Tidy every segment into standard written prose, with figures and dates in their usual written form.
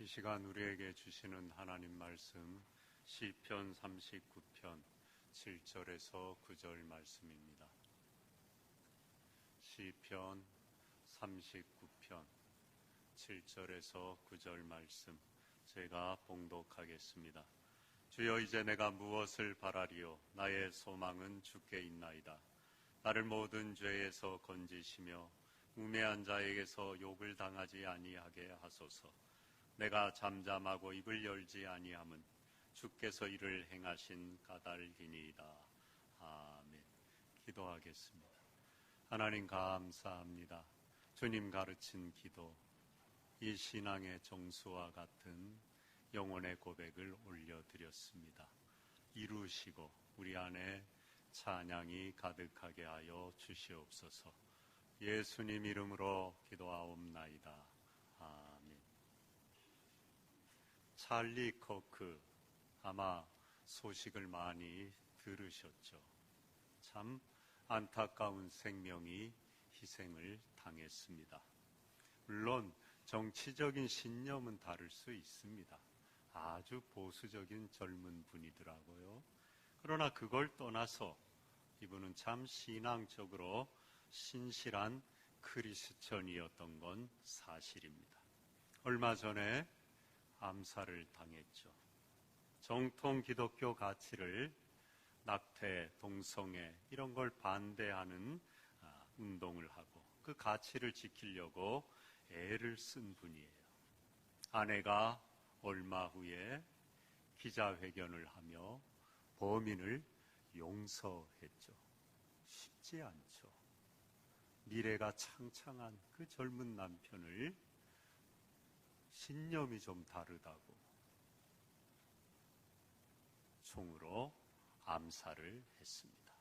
이 시간 우리에게 주시는 하나님 말씀 시편 39편 7절에서 9절 말씀입니다. 시편 39편 7절에서 9절 말씀 제가 봉독하겠습니다. 주여, 이제 내가 무엇을 바라리요? 나의 소망은 주께 있나이다. 나를 모든 죄에서 건지시며 우매한 자에게서 욕을 당하지 아니하게 하소서. 내가 잠잠하고 입을 열지 아니함은 주께서 이를 행하신 까닭이니이다. 아멘. 기도하겠습니다. 하나님 감사합니다. 주님 가르친 기도, 이 신앙의 정수와 같은 영혼의 고백을 올려드렸습니다. 이루시고 우리 안에 찬양이 가득하게 하여 주시옵소서. 예수님 이름으로 기도하옵나이다. 아멘. 찰리 커크, 아마 소식을 많이 들으셨죠. 참 안타까운 생명이 희생을 당했습니다. 물론 정치적인 신념은 다를 수 있습니다. 아주 보수적인 젊은 분이더라고요. 그러나 그걸 떠나서 이분은 참 신앙적으로 신실한 크리스천이었던 건 사실입니다. 얼마 전에 암살을 당했죠. 정통 기독교 가치를 낙태, 동성애 이런 걸 반대하는 운동을 하고 그 가치를 지키려고 애를 쓴 분이에요. 아내가 얼마 후에 기자회견을 하며 범인을 용서했죠. 쉽지 않죠. 미래가 창창한 그 젊은 남편을 신념이 좀 다르다고 총으로 암살을 했습니다.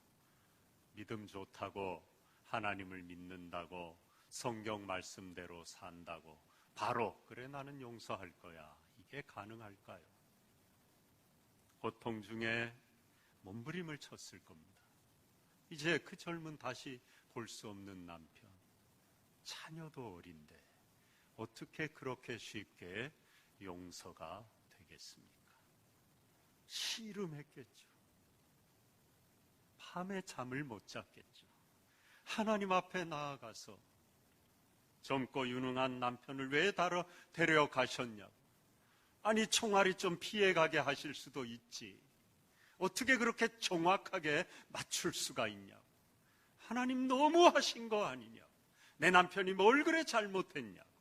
믿음 좋다고, 하나님을 믿는다고, 성경 말씀대로 산다고 바로 그래 나는 용서할 거야, 이게 가능할까요? 고통 중에 몸부림을 쳤을 겁니다. 이제 그 젊은 다시 볼 수 없는 남편, 자녀도 어린데 어떻게 그렇게 쉽게 용서가 되겠습니까? 씨름했겠죠. 밤에 잠을 못 잤겠죠. 하나님 앞에 나아가서 젊고 유능한 남편을 왜 데려가셨냐고. 아니, 총알이 좀 피해가게 하실 수도 있지. 어떻게 그렇게 정확하게 맞출 수가 있냐고. 하나님 너무하신 거 아니냐고. 내 남편이 뭘 그래 잘못했냐고.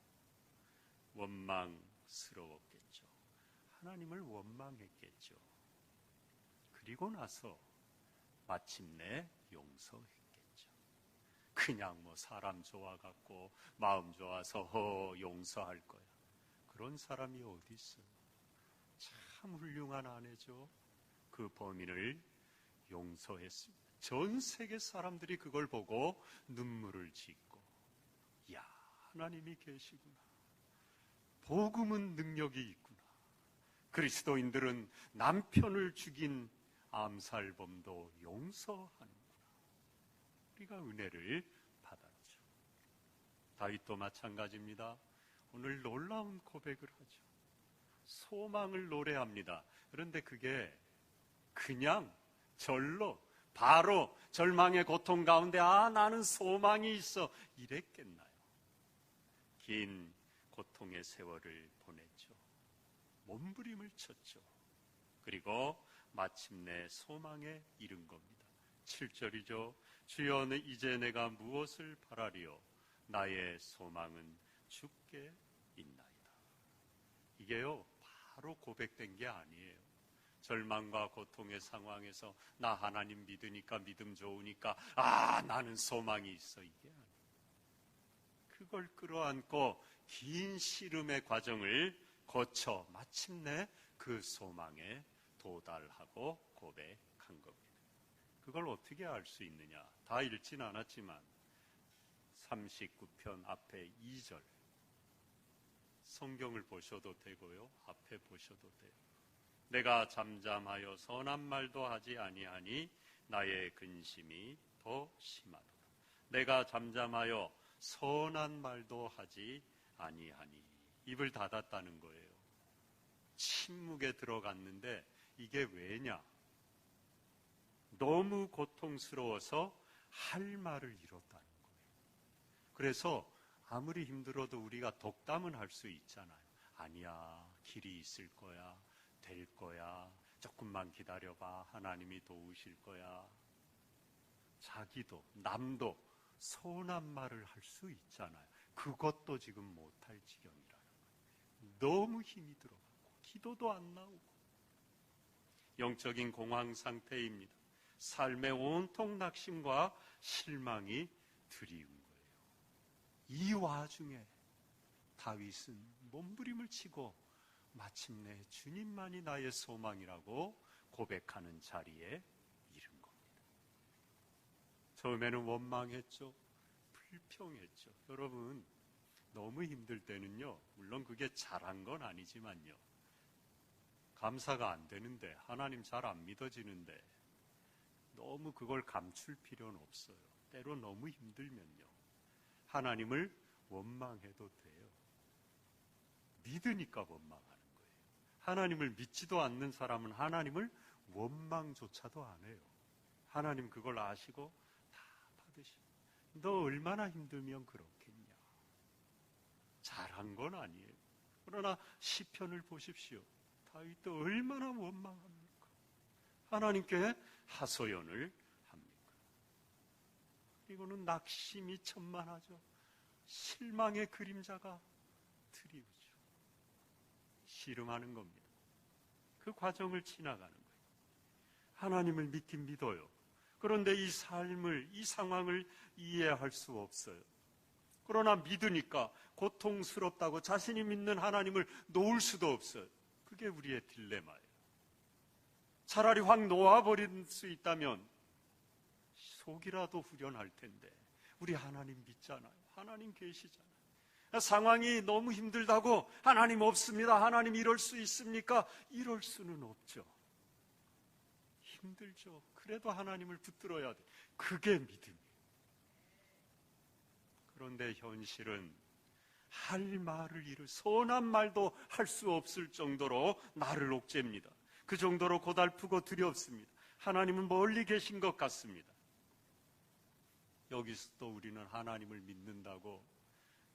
원망스러웠겠죠. 하나님을 원망했겠죠. 그리고 나서 마침내 용서했겠죠. 그냥 사람 좋아갖고 마음 좋아서 용서할 거야, 그런 사람이 어디 있어요? 참 훌륭한 아내죠. 그 범인을 용서했습니다. 전 세계 사람들이 그걸 보고 눈물을 짓고, 야, 하나님이 계시구나. 복음은 능력이 있구나. 그리스도인들은 남편을 죽인 암살범도 용서하는구나. 우리가 은혜를 받았죠. 다윗도 마찬가지입니다. 오늘 놀라운 고백을 하죠. 소망을 노래합니다. 그런데 그게 그냥 절로 바로 절망의 고통 가운데 나는 소망이 있어 이랬겠나요? 긴 고통의 세월을 보냈죠. 몸부림을 쳤죠. 그리고 마침내 소망에 이른 겁니다. 7절이죠. 주여, 이제 내가 무엇을 바라리요? 나의 소망은 주께 있나이다. 이게요, 바로 고백된 게 아니에요. 절망과 고통의 상황에서 나 하나님 믿으니까, 믿음 좋으니까 나는 소망이 있어, 이게 아니에요. 그걸 끌어안고 긴 씨름의 과정을 거쳐 마침내 그 소망에 도달하고 고백한 겁니다. 그걸 어떻게 알 수 있느냐? 다 읽진 않았지만 39편 앞에 2절 성경을 보셔도 되고요, 앞에 보셔도 돼요. 내가 잠잠하여 선한 말도 하지 아니하니 나의 근심이 더 심하도다. 내가 잠잠하여 선한 말도 하지 아니하니, 입을 닫았다는 거예요. 침묵에 들어갔는데 이게 왜냐? 너무 고통스러워서 할 말을 잃었다는 거예요. 그래서 아무리 힘들어도 우리가 독담은 할 수 있잖아요. 아니야, 길이 있을 거야, 될 거야, 조금만 기다려봐, 하나님이 도우실 거야. 자기도 남도 선한 말을 할 수 있잖아요. 그것도 지금 못할 지경이라는 거예요. 너무 힘이 들어가고 기도도 안 나오고 영적인 공황 상태입니다. 삶의 온통 낙심과 실망이 드리운 거예요. 이 와중에 다윗은 몸부림을 치고 마침내 주님만이 나의 소망이라고 고백하는 자리에 이른 겁니다. 처음에는 원망했죠. 불평했죠. 여러분, 너무 힘들 때는요, 물론 그게 잘한 건 아니지만요, 감사가 안 되는데, 하나님 잘 안 믿어지는데 너무 그걸 감출 필요는 없어요. 때로 너무 힘들면요, 하나님을 원망해도 돼요. 믿으니까 원망하는 거예요. 하나님을 믿지도 않는 사람은 하나님을 원망조차도 안 해요. 하나님 그걸 아시고 다 받으시고. 너 얼마나 힘들면 그렇겠냐. 잘한 건 아니에요. 그러나 시편을 보십시오. 다윗도 얼마나 원망합니까? 하나님께 하소연을 합니까? 이거는 낙심이 천만하죠. 실망의 그림자가 드리우죠. 씨름하는 겁니다. 그 과정을 지나가는 거예요. 하나님을 믿긴 믿어요. 그런데 이 삶을, 이 상황을 이해할 수 없어요. 그러나 믿으니까 고통스럽다고 자신이 믿는 하나님을 놓을 수도 없어요. 그게 우리의 딜레마예요. 차라리 확 놓아버릴 수 있다면 속이라도 후련할 텐데 우리 하나님 믿잖아요. 하나님 계시잖아요. 상황이 너무 힘들다고 하나님 없습니다. 하나님 이럴 수 있습니까? 이럴 수는 없죠. 힘들죠. 그래도 하나님을 붙들어야 돼. 그게 믿음이에요. 그런데 현실은 할 말을 잃을, 선한 말도 할 수 없을 정도로 나를 옥죄입니다. 그 정도로 고달프고 두렵습니다. 하나님은 멀리 계신 것 같습니다. 여기서도 우리는 하나님을 믿는다고,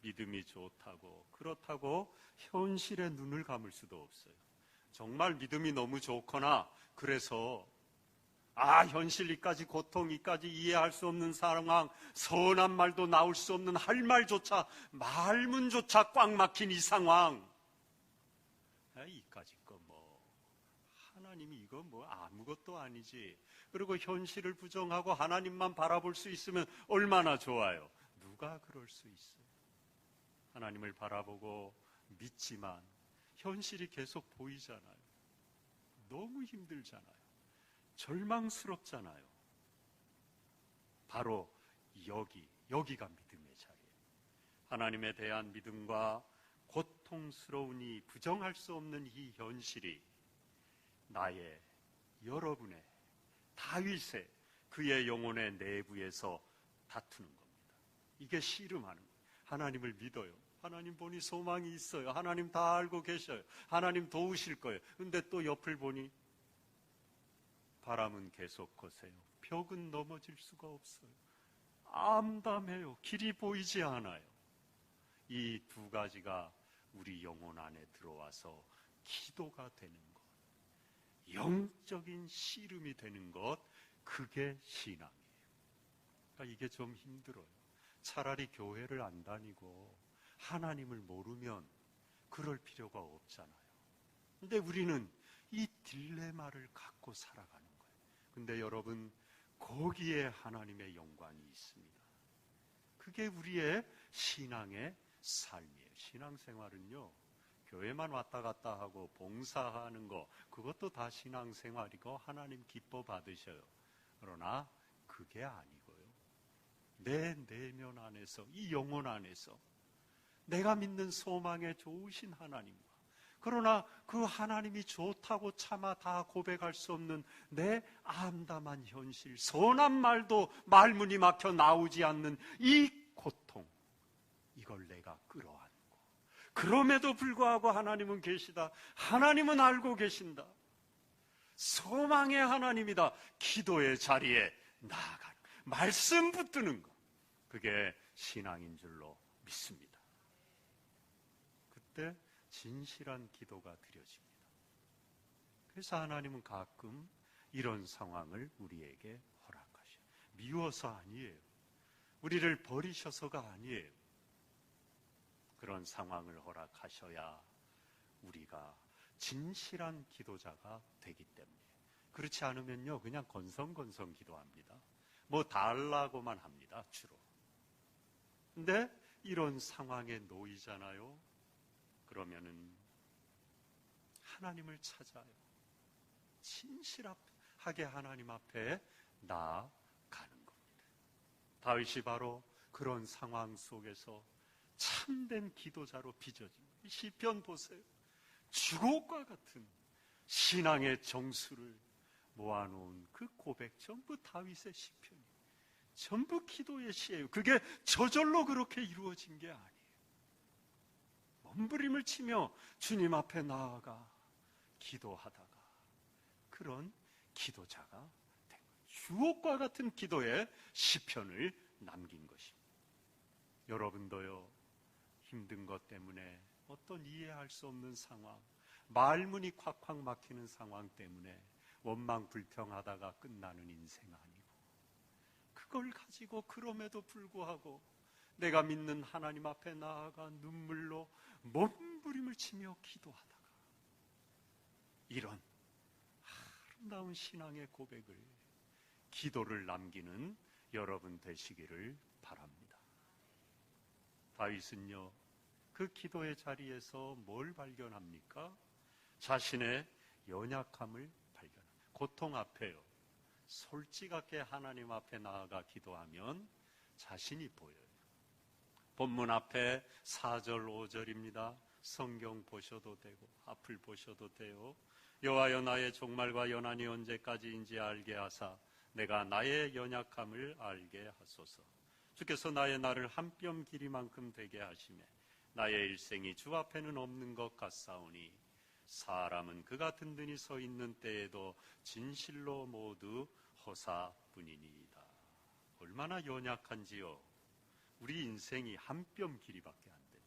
믿음이 좋다고, 그렇다고 현실에 눈을 감을 수도 없어요. 정말 믿음이 너무 좋거나 그래서 현실 이까지 고통 이까지 이해할 수 없는 상황, 선한 말도 나올 수 없는 할 말조차, 말문조차 꽉 막힌 이 상황, 이까지 거 하나님이 이거 아무것도 아니지. 그리고 현실을 부정하고 하나님만 바라볼 수 있으면 얼마나 좋아요. 누가 그럴 수 있어요? 하나님을 바라보고 믿지만 현실이 계속 보이잖아요. 너무 힘들잖아요. 절망스럽잖아요. 바로 여기가 믿음의 자리예요. 하나님에 대한 믿음과 고통스러운 이 부정할 수 없는 이 현실이 나의, 여러분의, 다윗의, 그의 영혼의 내부에서 다투는 겁니다. 이게 씨름하는 거예요. 하나님을 믿어요. 하나님 보니 소망이 있어요. 하나님 다 알고 계셔요. 하나님 도우실 거예요. 근데 또 옆을 보니 바람은 계속 거세요. 벽은 넘어질 수가 없어요. 암담해요. 길이 보이지 않아요. 이 두 가지가 우리 영혼 안에 들어와서 기도가 되는 것, 영적인 씨름이 되는 것, 그게 신앙이에요. 그러니까 이게 좀 힘들어요. 차라리 교회를 안 다니고 하나님을 모르면 그럴 필요가 없잖아요. 근데 우리는 이 딜레마를 갖고 살아가는 거예요. 근데 여러분, 거기에 하나님의 영광이 있습니다. 그게 우리의 신앙의 삶이에요. 신앙생활은요, 교회만 왔다 갔다 하고 봉사하는 거, 그것도 다 신앙생활이고 하나님 기뻐 받으셔요. 그러나 그게 아니고요, 내 내면 안에서, 이 영혼 안에서 내가 믿는 소망에 좋으신 하나님과, 그러나 그 하나님이 좋다고 차마 다 고백할 수 없는 내 암담한 현실, 선한 말도 말문이 막혀 나오지 않는 이 고통, 이걸 내가 끌어안고 그럼에도 불구하고 하나님은 계시다. 하나님은 알고 계신다. 소망의 하나님이다. 기도의 자리에 나아가는, 말씀 붙드는 것, 그게 신앙인 줄로 믿습니다. 그때 진실한 기도가 드려집니다. 그래서 하나님은 가끔 이런 상황을 우리에게 허락하셔요. 미워서 아니에요. 우리를 버리셔서가 아니에요. 그런 상황을 허락하셔야 우리가 진실한 기도자가 되기 때문에. 그렇지 않으면요, 그냥 건성건성 기도합니다. 뭐 달라고만 합니다, 주로. 근데 이런 상황에 놓이잖아요. 그러면은 하나님을 찾아요. 진실하게 하나님 앞에 나아가는 겁니다. 다윗이 바로 그런 상황 속에서 참된 기도자로 빚어진 거예요. 시편 보세요. 주곡과 같은 신앙의 정수를 모아놓은 그 고백, 전부 다윗의 시편이, 전부 기도의 시예요. 그게 저절로 그렇게 이루어진 게 아니에요. 몸부림을 치며 주님 앞에 나아가 기도하다가 그런 기도자가 된 거예요. 주옥과 같은 기도의 시편을 남긴 것입니다. 여러분도요, 힘든 것 때문에 어떤 이해할 수 없는 상황, 말문이 콱콱 막히는 상황 때문에 원망 불평하다가 끝나는 인생 아니고, 그걸 가지고 그럼에도 불구하고 내가 믿는 하나님 앞에 나아가 눈물로 몸부림을 치며 기도하다가 이런 아름다운 신앙의 고백을, 기도를 남기는 여러분 되시기를 바랍니다. 다윗은요, 그 기도의 자리에서 뭘 발견합니까? 자신의 연약함을 발견합니다. 고통 앞에요, 솔직하게 하나님 앞에 나아가 기도하면 자신이 보여요. 본문 앞에 4절 5절입니다. 성경 보셔도 되고 앞을 보셔도 돼요. 여호와여, 나의 종말과 연한이 언제까지인지 알게 하사 내가 나의 연약함을 알게 하소서. 주께서 나의 날을 한 뼘 길이만큼 되게 하시매 나의 일생이 주 앞에는 없는 것 같사오니 사람은 그가 든든히 서 있는 때에도 진실로 모두 허사뿐이니이다. 얼마나 연약한지요. 우리 인생이 한 뼘 길이밖에 안 돼.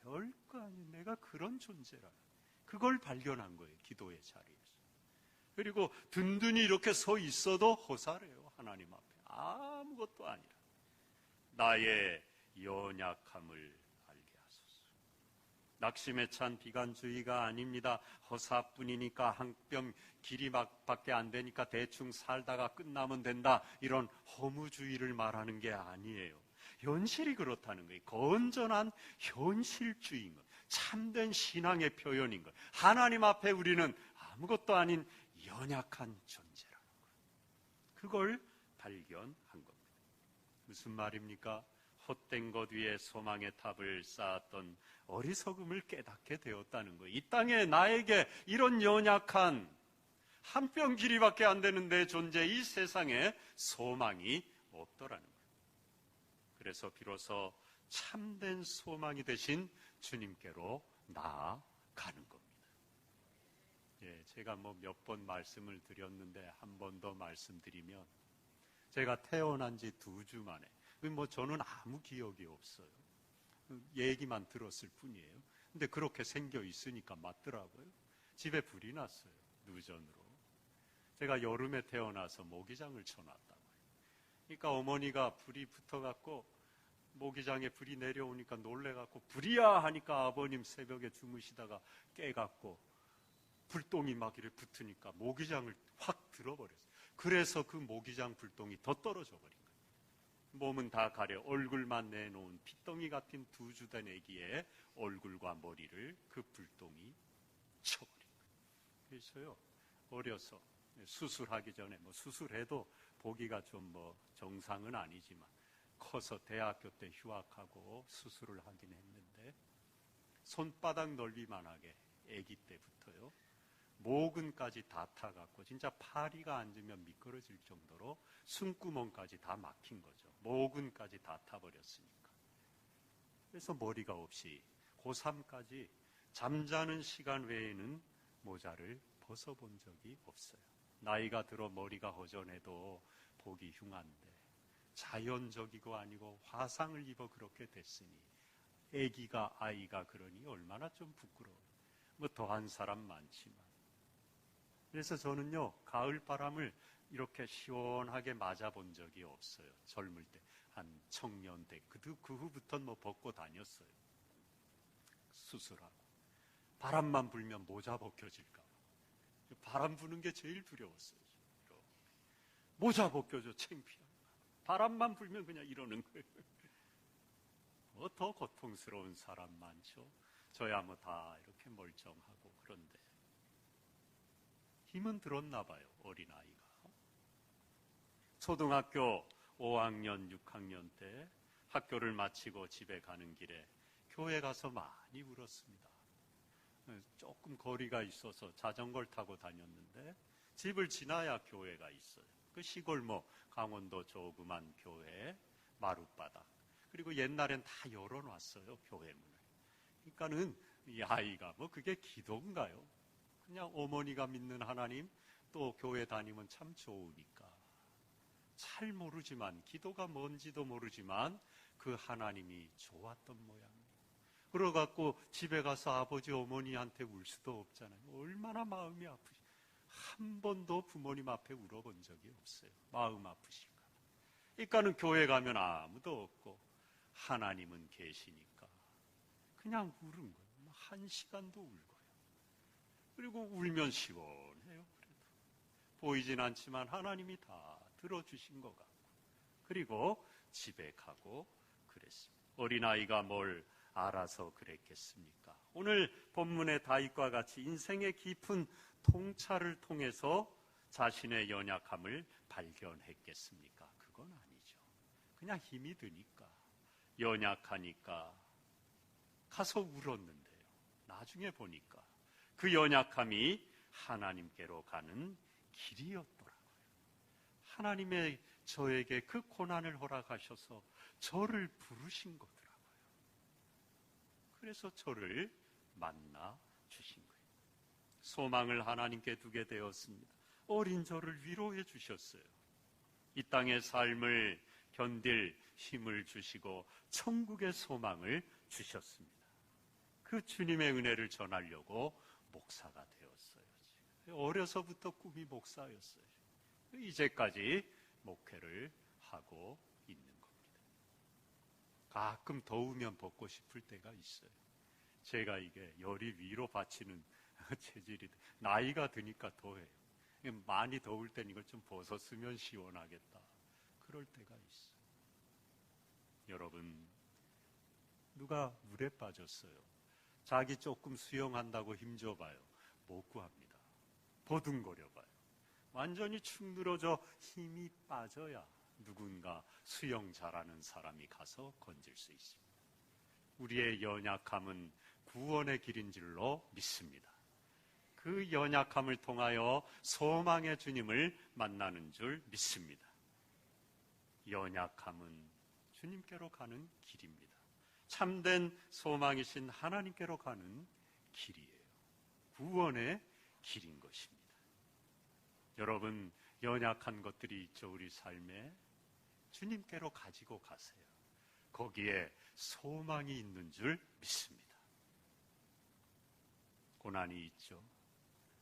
별거 아닌 내가 그런 존재라. 그걸 발견한 거예요, 기도의 자리에서. 그리고 든든히 이렇게 서 있어도 허사래요, 하나님 앞에. 아무것도 아니라 나의 연약함을 알게 하소서. 낙심에 찬 비관주의가 아닙니다. 허사뿐이니까 한 뼘 길이밖에 안 되니까 대충 살다가 끝나면 된다, 이런 허무주의를 말하는 게 아니에요. 현실이 그렇다는 거예요. 건전한 현실주의인 것, 참된 신앙의 표현인 것. 하나님 앞에 우리는 아무것도 아닌 연약한 존재라는 것, 그걸 발견한 겁니다. 무슨 말입니까? 헛된 것 위에 소망의 탑을 쌓았던 어리석음을 깨닫게 되었다는 거예요. 이 땅에 나에게 이런 연약한 한 뼘 길이밖에 안 되는 내 존재, 이 세상에 소망이 없더라는 거예요. 그래서 비로소 참된 소망이 되신 주님께로 나아가는 겁니다. 예, 제가 몇 번 말씀을 드렸는데 한 번 더 말씀드리면, 제가 태어난 지 2주 만에, 저는 아무 기억이 없어요. 얘기만 들었을 뿐이에요. 근데 그렇게 생겨 있으니까 맞더라고요. 집에 불이 났어요, 누전으로. 제가 여름에 태어나서 모기장을 쳐놨다고요. 그러니까 어머니가 불이 붙어갖고 모기장에 불이 내려오니까 놀래갖고 불이야 하니까 아버님 새벽에 주무시다가 깨갖고 불똥이 막 이렇게 붙으니까 모기장을 확 들어버렸어요. 그래서 그 모기장 불똥이 더 떨어져 버린 거예요. 몸은 다 가려 얼굴만 내놓은 피덩이 같은 2주 된 아기의 얼굴과 머리를 그 불똥이 쳐버린 거예요. 그래서요, 어려서 수술하기 전에, 수술해도 보기가 좀 정상은 아니지만, 커서 대학교 때 휴학하고 수술을 하긴 했는데, 손바닥 넓이만하게 아기 때부터요, 모근까지 다 타갖고 진짜 파리가 앉으면 미끄러질 정도로 숨구멍까지 다 막힌 거죠. 모근까지 다 타버렸으니까. 그래서 머리가 없이 고3까지 잠자는 시간 외에는 모자를 벗어본 적이 없어요. 나이가 들어 머리가 허전해도 보기 흉한데 자연적이고 아니고 화상을 입어 그렇게 됐으니 아이가 그러니 얼마나 좀 부끄러워요. 뭐 더한 사람 많지만. 그래서 저는요, 가을 바람을 이렇게 시원하게 맞아본 적이 없어요. 젊을 때, 한 청년 때. 그 후부터는 뭐 벗고 다녔어요. 수술하고. 바람만 불면 모자 벗겨질까 봐. 바람 부는 게 제일 두려웠어요. 모자 벗겨져, 창피한. 바람만 불면 그냥 이러는 거예요. 뭐 더 고통스러운 사람 많죠. 저야 뭐 다 이렇게 멀쩡하고. 그런데 힘은 들었나 봐요, 어린아이가. 초등학교 5학년, 6학년 때 학교를 마치고 집에 가는 길에 교회 가서 많이 울었습니다. 조금 거리가 있어서 자전거를 타고 다녔는데 집을 지나야 교회가 있어요. 그 시골 강원도 조그만 교회 마룻바닥. 그리고 옛날엔 다 열어놨어요, 교회 문을. 그러니까는 이 아이가 그게 기도인가요? 그냥 어머니가 믿는 하나님, 또 교회 다니면 참 좋으니까. 잘 모르지만, 기도가 뭔지도 모르지만 그 하나님이 좋았던 모양이에요. 그래갖고 집에 가서 아버지 어머니한테 울 수도 없잖아요. 얼마나 마음이 아프시. 한 번도 부모님 앞에 울어본 적이 없어요. 마음 아프실까. 그러니까는 교회 가면 아무도 없고 하나님은 계시니까 그냥 울은 거예요. 1시간도 울고요. 그리고 울면 시원해요. 그래도 보이진 않지만 하나님이 다 들어주신 것 같고. 그리고 집에 가고 그랬습니다. 어린아이가 뭘 알아서 그랬겠습니까? 오늘 본문의 다윗과 같이 인생의 깊은 통찰을 통해서 자신의 연약함을 발견했겠습니까? 그건 아니죠. 그냥 힘이 드니까, 연약하니까 가서 울었는데요. 나중에 보니까 그 연약함이 하나님께로 가는 길이었더라고요. 하나님의 저에게 그 고난을 허락하셔서 저를 부르신 거더라고요. 그래서 저를 만나 주신 거예요. 소망을 하나님께 두게 되었습니다. 어린 저를 위로해 주셨어요. 이 땅의 삶을 견딜 힘을 주시고 천국의 소망을 주셨습니다. 그 주님의 은혜를 전하려고 목사가 되었어요. 어려서부터 꿈이 목사였어요. 이제까지 목회를 하고 있는 겁니다. 가끔 더우면 벗고 싶을 때가 있어요. 제가 이게 열이 위로 받치는 체질이 나이가 드니까 더해요. 많이 더울 땐 이걸 좀 벗었으면 시원하겠다. 그럴 때가 있어요. 여러분, 누가 물에 빠졌어요. 자기 조금 수영한다고 힘줘봐요. 못 구합니다. 버둥거려봐요. 완전히 축 늘어져 힘이 빠져야 누군가 수영 잘하는 사람이 가서 건질 수 있습니다. 우리의 연약함은 구원의 길인 줄로 믿습니다. 그 연약함을 통하여 소망의 주님을 만나는 줄 믿습니다. 연약함은 주님께로 가는 길입니다. 참된 소망이신 하나님께로 가는 길이에요. 구원의 길인 것입니다. 여러분, 연약한 것들이 있죠. 우리 삶에 주님께로 가지고 가세요. 거기에 소망이 있는 줄 믿습니다. 고난이 있죠.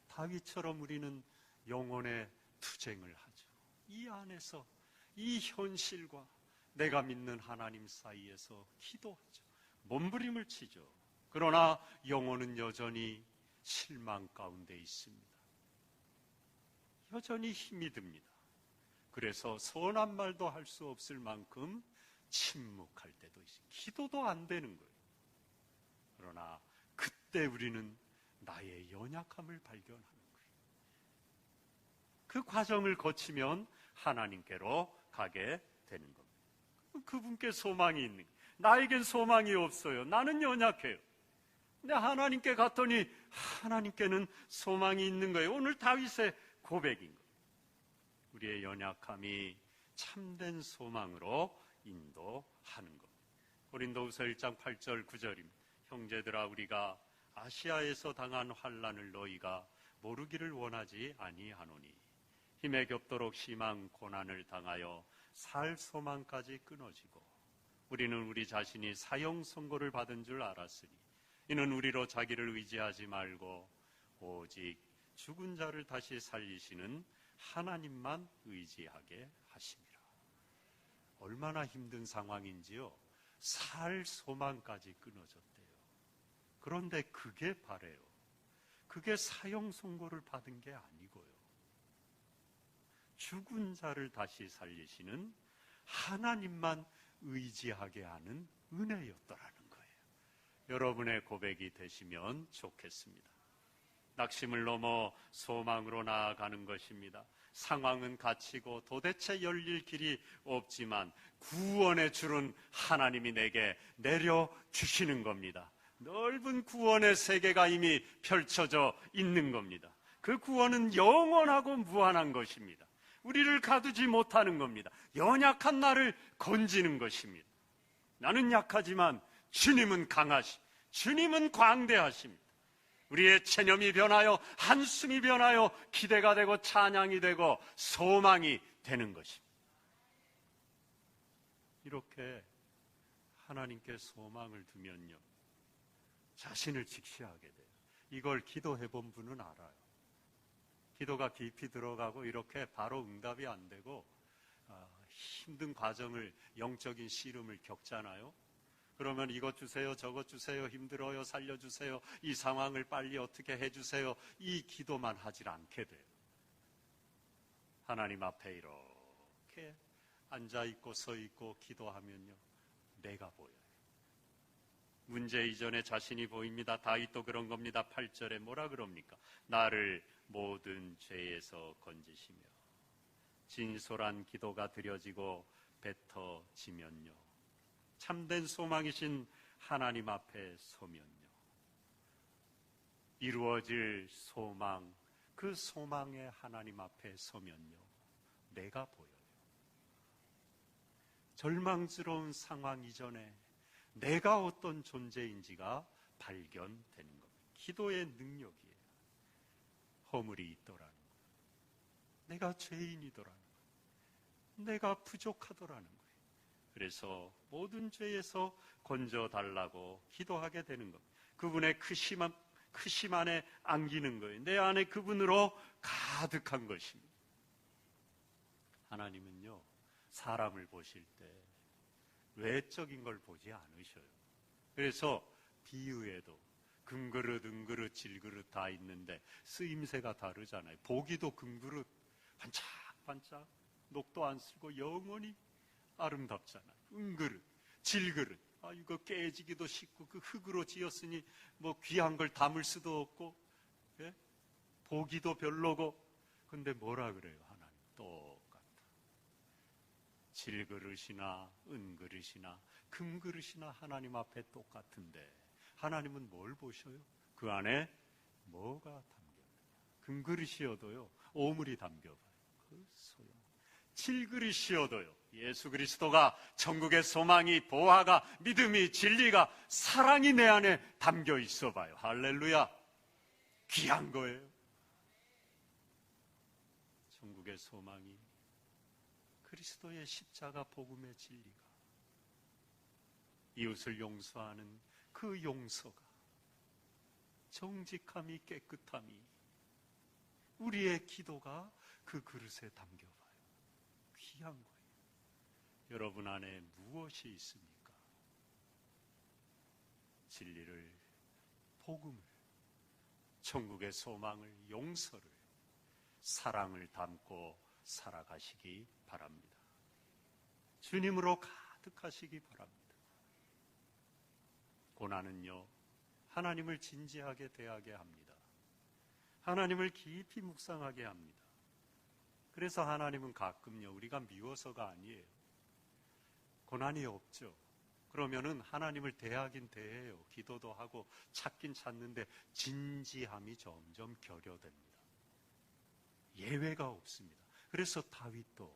다윗처럼 우리는 영혼의 투쟁을 하죠. 이 안에서 이 현실과 내가 믿는 하나님 사이에서 기도하죠. 몸부림을 치죠. 그러나 영혼은 여전히 실망 가운데 있습니다. 여전히 힘이 듭니다. 그래서 선한 말도 할 수 없을 만큼 침묵할 때도 있습니다. 기도도 안 되는 거예요. 그러나 그때 우리는 나의 연약함을 발견하는 거예요. 그 과정을 거치면 하나님께로 가게 되는 겁니다. 그분께 소망이 있는 거예요. 나에겐 소망이 없어요. 나는 연약해요. 근데 하나님께 갔더니 하나님께는 소망이 있는 거예요. 오늘 다윗의 고백인 거예요. 우리의 연약함이 참된 소망으로 인도하는 겁니다. 고린도후서 1장 8절 9절입니다. 형제들아, 우리가 아시아에서 당한 환난을 너희가 모르기를 원하지 아니하노니 힘에 겹도록 심한 고난을 당하여 살 소망까지 끊어지고 우리는 우리 자신이 사형 선고를 받은 줄 알았으니 이는 우리로 자기를 의지하지 말고 오직 죽은 자를 다시 살리시는 하나님만 의지하게 하심이라. 얼마나 힘든 상황인지요. 살 소망까지 끊어졌대요. 그런데 그게 바래요. 그게 사형 선고를 받은 게 아니고요. 죽은 자를 다시 살리시는 하나님만 의지하게 하는 은혜였더라는 거예요. 여러분의 고백이 되시면 좋겠습니다. 낙심을 넘어 소망으로 나아가는 것입니다. 상황은 갇히고 도대체 열릴 길이 없지만 구원의 줄은 하나님이 내게 내려주시는 겁니다. 넓은 구원의 세계가 이미 펼쳐져 있는 겁니다. 그 구원은 영원하고 무한한 것입니다. 우리를 가두지 못하는 겁니다. 연약한 나를 건지는 것입니다. 나는 약하지만 주님은 강하시, 주님은 광대하십니다. 우리의 체념이 변하여 한숨이 변하여 기대가 되고 찬양이 되고 소망이 되는 것입니다. 이렇게 하나님께 소망을 두면요, 자신을 직시하게 돼요. 이걸 기도해 본 분은 알아요. 기도가 깊이 들어가고 이렇게 바로 응답이 안 되고 힘든 과정을, 영적인 씨름을 겪잖아요. 그러면 이것 주세요, 저것 주세요, 힘들어요, 살려주세요, 이 상황을 빨리 어떻게 해주세요, 이 기도만 하질 않게 돼요. 하나님 앞에 이렇게 앉아있고 서있고 기도하면요, 내가 보여요. 문제 이전에 자신이 보입니다. 다윗도 그런 겁니다. 8절에 뭐라 그럽니까? 나를 모든 죄에서 건지시며 진솔한 기도가 드려지고 뱉어지면요, 참된 소망이신 하나님 앞에 서면요, 이루어질 소망, 그 소망의 하나님 앞에 서면요, 내가 보여요. 절망스러운 상황 이전에 내가 어떤 존재인지가 발견되는 겁니다. 기도의 능력이에요. 허물이 있더라는 거예요. 내가 죄인이더라는 거예요. 내가 부족하더라는 거예요. 그래서 모든 죄에서 건져달라고 기도하게 되는 겁니다. 그분의 크심 안에 안기는 거예요. 내 안에 그분으로 가득한 것입니다. 하나님은요, 사람을 보실 때 외적인 걸 보지 않으셔요. 그래서 비유에도 금그릇, 은그릇, 질그릇 다 있는데 쓰임새가 다르잖아요. 보기도 금그릇 반짝반짝 녹도 안 쓰고 영원히 아름답잖아요. 은그릇, 질그릇, 이거 깨지기도 쉽고 그 흙으로 지었으니 뭐 귀한 걸 담을 수도 없고, 예? 보기도 별로고. 근데 뭐라 그래요? 하나님 똑같아. 질그릇이나 은그릇이나 금그릇이나 하나님 앞에 똑같은데 하나님은 뭘 보셔요? 그 안에 뭐가 담겨있느냐. 금그릇이어도요, 오물이 담겨봐요. 그 소용. 질그릇이어도요, 예수 그리스도가 천국의 소망이, 보화가, 믿음이, 진리가, 사랑이 내 안에 담겨 있어 봐요. 할렐루야. 귀한 거예요. 천국의 소망이 그리스도의 십자가 복음의 진리가, 이웃을 용서하는 그 용서가, 정직함이, 깨끗함이, 우리의 기도가 그 그릇에 담겨봐요. 귀한 거예요. 여러분 안에 무엇이 있습니까? 진리를, 복음을, 천국의 소망을, 용서를, 사랑을 담고 살아가시기 바랍니다. 주님으로 가득하시기 바랍니다. 고난은요, 하나님을 진지하게 대하게 합니다. 하나님을 깊이 묵상하게 합니다. 그래서 하나님은 가끔요, 우리가 미워서가 아니에요. 고난이 없죠. 그러면은 하나님을 대하긴 대해요. 기도도 하고 찾긴 찾는데 진지함이 점점 결여됩니다. 예외가 없습니다. 그래서 다윗도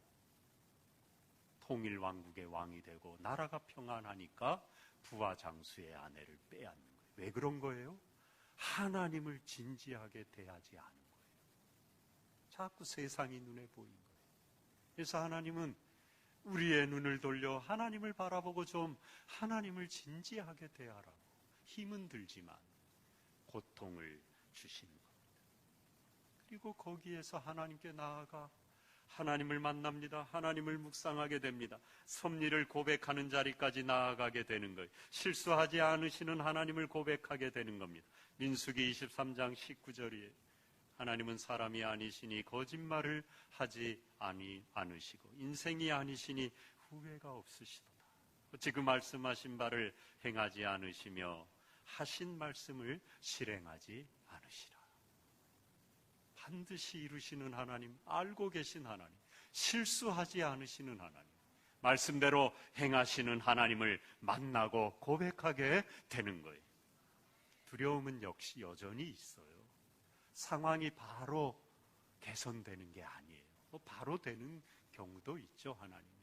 통일 왕국의 왕이 되고 나라가 평안하니까 부하 장수의 아내를 빼앗는 거예요. 왜 그런 거예요? 하나님을 진지하게 대하지 않은 거예요. 자꾸 세상이 눈에 보인 거예요. 그래서 하나님은 우리의 눈을 돌려 하나님을 바라보고 좀 하나님을 진지하게 대하라고, 힘은 들지만 고통을 주시는 겁니다. 그리고 거기에서 하나님께 나아가 하나님을 만납니다. 하나님을 묵상하게 됩니다. 섭리를 고백하는 자리까지 나아가게 되는 거예요. 실수하지 않으시는 하나님을 고백하게 되는 겁니다. 민수기 23장 19절이에요. 하나님은 사람이 아니시니 거짓말을 하지 않으시고 인생이 아니시니 후회가 없으시도다. 지금 말씀하신 바를 행하지 않으시며 하신 말씀을 실행하지 않으시라. 반드시 이루시는 하나님, 알고 계신 하나님, 실수하지 않으시는 하나님, 말씀대로 행하시는 하나님을 만나고 고백하게 되는 거예요. 두려움은 역시 여전히 있어요. 상황이 바로 개선되는 게 아니에요. 바로 되는 경우도 있죠. 하나님이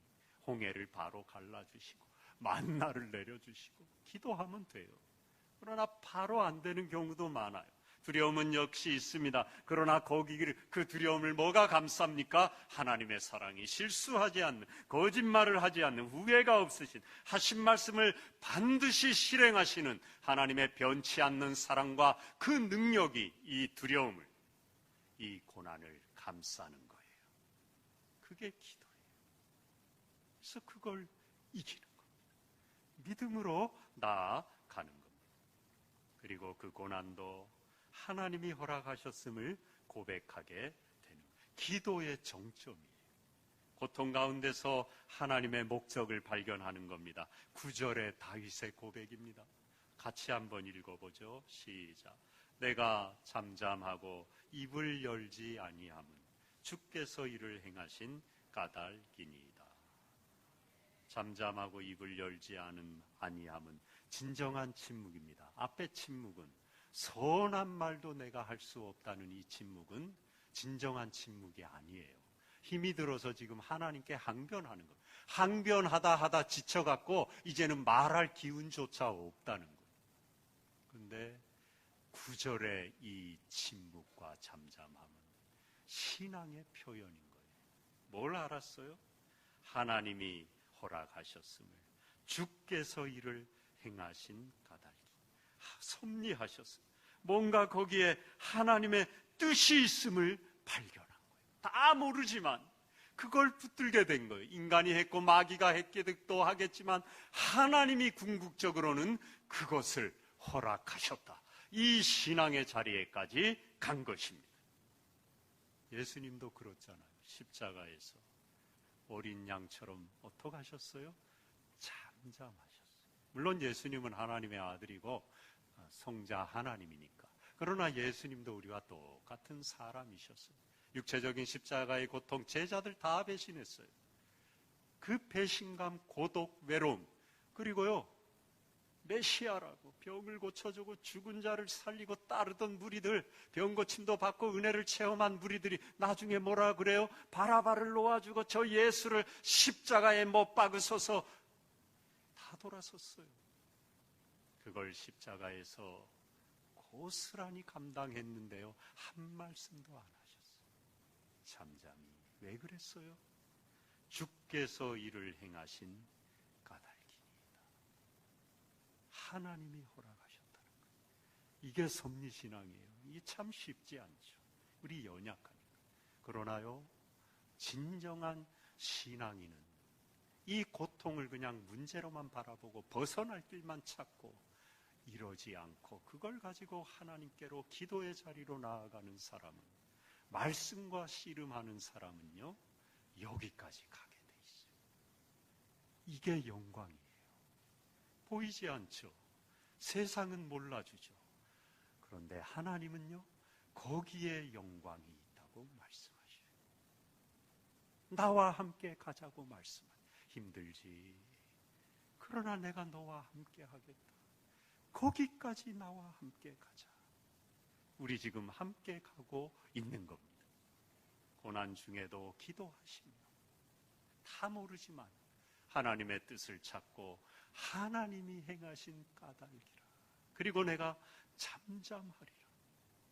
홍해를 바로 갈라주시고 만나를 내려주시고 기도하면 돼요. 그러나 바로 안 되는 경우도 많아요. 두려움은 역시 있습니다. 그러나 그 두려움을 뭐가 감쌉니까? 하나님의 사랑이, 실수하지 않는, 거짓말을 하지 않는, 후회가 없으신, 하신 말씀을 반드시 실행하시는 하나님의 변치 않는 사랑과 그 능력이 이 두려움을, 이 고난을 감싸는 거예요. 그게 기도예요. 그래서 그걸 이기는 겁니다. 믿음으로 나아가는 겁니다. 그리고 그 고난도 하나님이 허락하셨음을 고백하게 되는 거예요. 기도의 정점이에요. 고통 가운데서 하나님의 목적을 발견하는 겁니다. 9절의 다윗의 고백입니다. 같이 한번 읽어보죠. 시작. 내가 잠잠하고 입을 열지 아니함은 주께서 이를 행하신 까닭이니이다. 잠잠하고 입을 열지 아니함은 진정한 침묵입니다. 앞에 침묵은 선한 말도 내가 할 수 없다는 이 침묵은 진정한 침묵이 아니에요. 힘이 들어서 지금 하나님께 항변하는 거예요. 항변하다 지쳐갖고 이제는 말할 기운조차 없다는 거예요. 그런데 9절의 이 침묵과 잠잠함은 신앙의 표현인 거예요. 뭘 알았어요? 하나님이 허락하셨음을, 주께서 이를 행하신 까닭이, 섭리하셨어요. 뭔가 거기에 하나님의 뜻이 있음을 발견한 거예요. 다 모르지만 그걸 붙들게 된 거예요. 인간이 했고 마귀가 했기도 하겠지만 하나님이 궁극적으로는 그것을 허락하셨다. 이 신앙의 자리에까지 간 것입니다. 예수님도 그렇잖아요. 십자가에서 어린 양처럼 어떻게 하셨어요? 잠잠하셨어요. 물론 예수님은 하나님의 아들이고 성자 하나님이니까. 그러나 예수님도 우리와 똑같은 사람이셨어요. 육체적인 십자가의 고통 제자들 다 배신했어요. 그 배신감, 고독, 외로움, 그리고요 메시아라고 병을 고쳐주고 죽은 자를 살리고 따르던 무리들, 병 고침도 받고 은혜를 체험한 무리들이 나중에 뭐라 그래요? 바라바를 놓아주고 저 예수를 십자가에 못 박으소서 다 돌아섰어요. 그걸 십자가에서 고스란히 감당했는데요, 한 말씀도 안 하셨어요. 잠잠히. 왜 그랬어요? 주께서 이를 행하신 까닭이니이다. 하나님이 허락하셨다는 거예요. 이게 섭리신앙이에요. 이게 참 쉽지 않죠. 우리 연약하니까. 그러나요, 진정한 신앙인은 이 고통을 그냥 문제로만 바라보고 벗어날 길만 찾고 이러지 않고 그걸 가지고 하나님께로 기도의 자리로 나아가는 사람은, 말씀과 씨름하는 사람은요, 여기까지 가게 돼 있어요. 이게 영광이에요. 보이지 않죠. 세상은 몰라주죠. 그런데 하나님은요, 거기에 영광이 있다고 말씀하셔요. 나와 함께 가자고 말씀하셔요. 힘들지. 그러나 내가 너와 함께 하겠다. 거기까지 나와 함께 가자. 우리 지금 함께 가고 있는 겁니다. 고난 중에도 기도하시며 다 모르지만 하나님의 뜻을 찾고 하나님이 행하신 까닭이라. 그리고 내가 잠잠하리라.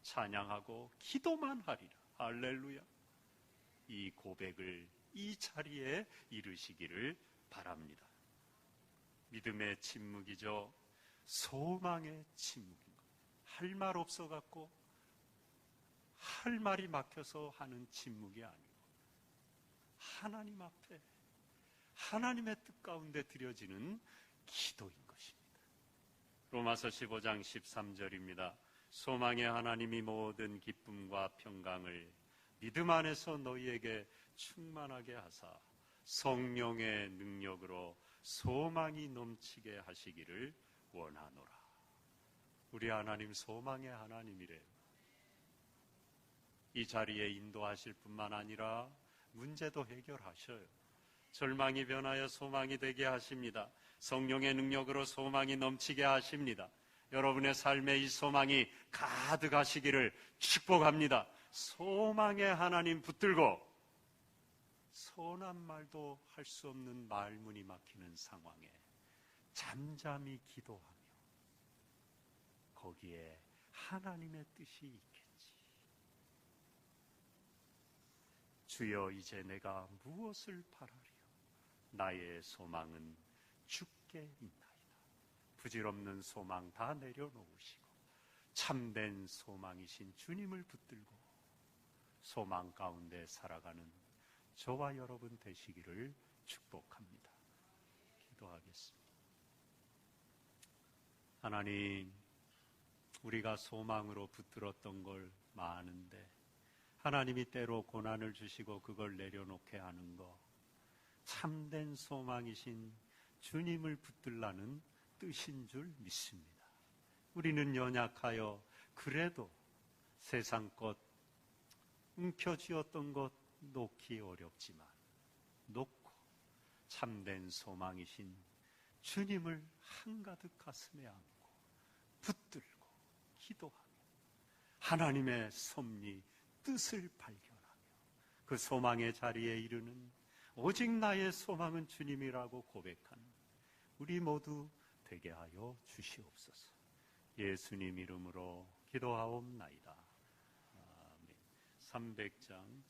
찬양하고 기도만 하리라. 할렐루야. 이 고백을 이 자리에 이루시기를 바랍니다. 믿음의 침묵이죠. 소망의 침묵인 것. 할 말 없어갖고 할 말이 막혀서 하는 침묵이 아니고 하나님 앞에 하나님의 뜻 가운데 드려지는 기도인 것입니다. 로마서 15장 13절입니다. 소망의 하나님이 모든 기쁨과 평강을 믿음 안에서 너희에게 충만하게 하사 성령의 능력으로 소망이 넘치게 하시기를 원하노라. 우리 하나님 소망의 하나님이래요. 이 자리에 인도하실 뿐만 아니라 문제도 해결하셔요. 절망이 변하여 소망이 되게 하십니다. 성령의 능력으로 소망이 넘치게 하십니다. 여러분의 삶에 이 소망이 가득하시기를 축복합니다. 소망의 하나님 붙들고 선한 말도 할 수 없는 말문이 막히는 상황에 잠잠히 기도하며 거기에 하나님의 뜻이 있겠지. 주여, 이제 내가 무엇을 바라리요? 나의 소망은 주께 있나이다. 부질없는 소망 다 내려놓으시고 참된 소망이신 주님을 붙들고 소망 가운데 살아가는 저와 여러분 되시기를 축복합니다. 기도하겠습니다. 하나님, 우리가 소망으로 붙들었던 걸 많은데 하나님이 때로 고난을 주시고 그걸 내려놓게 하는 것, 참된 소망이신 주님을 붙들라는 뜻인 줄 믿습니다. 우리는 연약하여 그래도 세상 것, 움켜쥐었던 것 놓기 어렵지만 놓고 참된 소망이신 주님을 한가득 가슴에 안고 붙들고 기도하며 하나님의 섭리, 뜻을 발견하며 그 소망의 자리에 이르는 오직 나의 소망은 주님이라고 고백하는 우리 모두 되게 하여 주시옵소서. 예수님 이름으로 기도하옵나이다. 아멘. 300장